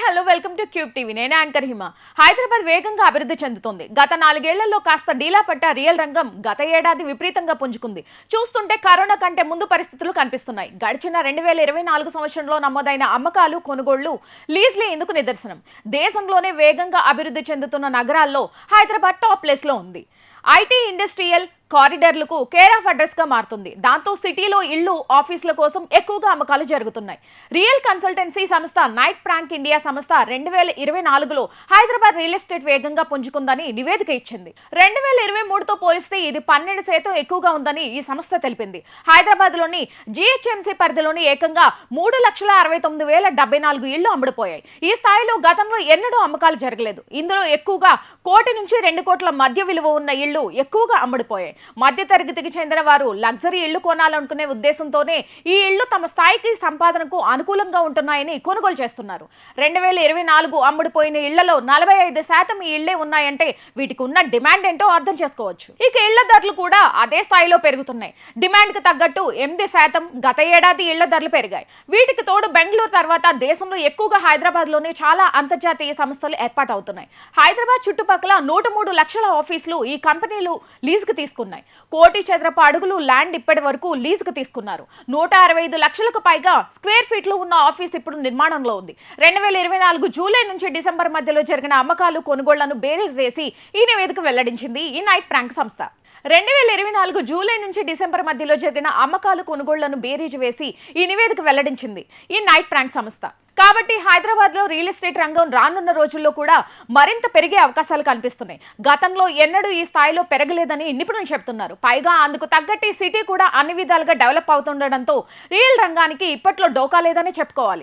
Hello welcome to cube TV. నేను anchor హిమ. హైదరాబాద్ వేగంగా అభివృద్ధి చెందుతోంది. గత 4 ఏళ్లలో కాస్త డీలా పట్ట రియల్ రంగం గత ఏడాది విపరీతంగా పుంజుకుంది. చూస్తుంటే కరోనా కంటే ముందు పరిస్థితులు కనిపిస్తున్నాయి. గడిచిన 2024 సంవత్సరంలో నమోదైన అమ్మకాలు, కొనుగోళ్లు, లీజ్లే ఇందుకు నిదర్శనం. దేశంలోనే వేగంగా అభివృద్ధి చెందుతున్న నగరాల్లో హైదరాబాద్ టాప్ ప్లేస్ లో ఉంది. ఐటీ, ఇండస్ట్రియల్ కారిడార్లకు కేర్ ఆఫ్ అడ్రస్ గా మారుతుంది. దాంతో సిటీలో ఇళ్లు, ఆఫీసుల కోసం ఎక్కువగా అమ్మకాలు జరుగుతున్నాయి. రియల్ కన్సల్టెన్సీ సంస్థ నైట్ ప్రాంక్ ఇండియా సంస్థ 2024లో హైదరాబాద్ రియల్ ఎస్టేట్ వేగంగా పుంజుకుందని నివేదిక ఇచ్చింది. 2023తో పోలిస్తే ఇది 12% ఎక్కువగా ఉందని ఈ సంస్థ తెలిపింది. హైదరాబాద్ లోని జిహెచ్ఎంసీ పరిధిలోని ఏకంగా 3,69,074 ఇళ్లు అమ్ముడుపోయాయి. ఈ స్థాయిలో గతంలో ఎన్నడూ అమ్మకాలు జరగలేదు. ఇందులో ఎక్కువగా 1 కోటి నుంచి 2 కోట్ల మధ్య విలువ ఉన్న ఇళ్లు ఎక్కువగా అమ్ముడుపోయాయి. మధ్య తరగతికి చెందిన వారు లగ్జరీ ఇళ్లు కొనాలనుకునే ఉద్దేశంతోనే ఈ ఇళ్లు తమ స్థాయికి, సంపాదనకు అనుకూలంగా ఉంటున్నాయని కొనుగోలు చేస్తున్నారు. 2024 అమ్ముడుపోయిన ఇళ్లలో 45% ఈ ఇళ్లే ఉన్నాయంటే వీటికి ఉన్న డిమాండ్ ఏంటో అర్థం చేసుకోవచ్చు. ఇక ఇళ్ల ధరలు కూడా అదే స్థాయిలో పెరుగుతున్నాయి. డిమాండ్ కు తగ్గట్టు 8% గత ఏడాది ఇళ్ల ధరలు పెరిగాయి. వీటికి తోడు బెంగళూరు తర్వాత దేశంలో ఎక్కువగా హైదరాబాద్ లోనే చాలా అంతర్జాతీయ సంస్థలు ఏర్పాటవుతున్నాయి. హైదరాబాద్ చుట్టుపక్కల 103 లక్షల ఆఫీసులు ఈ కంపెనీలు లీజుకు తీసుకున్నాయి. 1 కోటి చదరపు అడుగులు ల్యాండ్ ఇప్పటి వరకు లీజుకు తీసుకున్నారు. 165 లక్షలకు పైగా స్క్వేర్ ఫీట్లు ఉన్న ఆఫీస్ ఇప్పుడు నిర్మాణంలో ఉంది. 2024 జూలై నుంచి డిసెంబర్ మధ్యలో జరిగిన అమ్మకాలు, కొనుగోళ్లను బేరీజ్ వేసి ఈ నివేదిక వెల్లడించింది ఈ నైట్ ప్రాంక్ సంస్థ. 2024 జూలై నుంచి డిసెంబర్ మధ్యలో జరిగిన అమ్మకాలు, కొనుగోళ్లను బేరీజ్ వేసి ఈ నివేదిక వెల్లడించింది ఈ నైట్ ప్రాంక్ సంస్థ. కాబట్టి హైదరాబాద్ లో రియల్ ఎస్టేట్ రంగం రానున్న రోజుల్లో కూడా మరింత పెరిగే అవకాశాలు కనిపిస్తున్నాయి. గతంలో ఎన్నడూ ఈ స్థాయిలో పెరగలేదని నిపుణులు చెబుతున్నారు. పైగా అందుకు తగ్గట్టు సిటీ కూడా అన్ని విధాలుగా డెవలప్ అవుతుండడంతో రియల్ రంగానికి ఇప్పట్లో డోకా లేదని చెప్పుకోవాలి.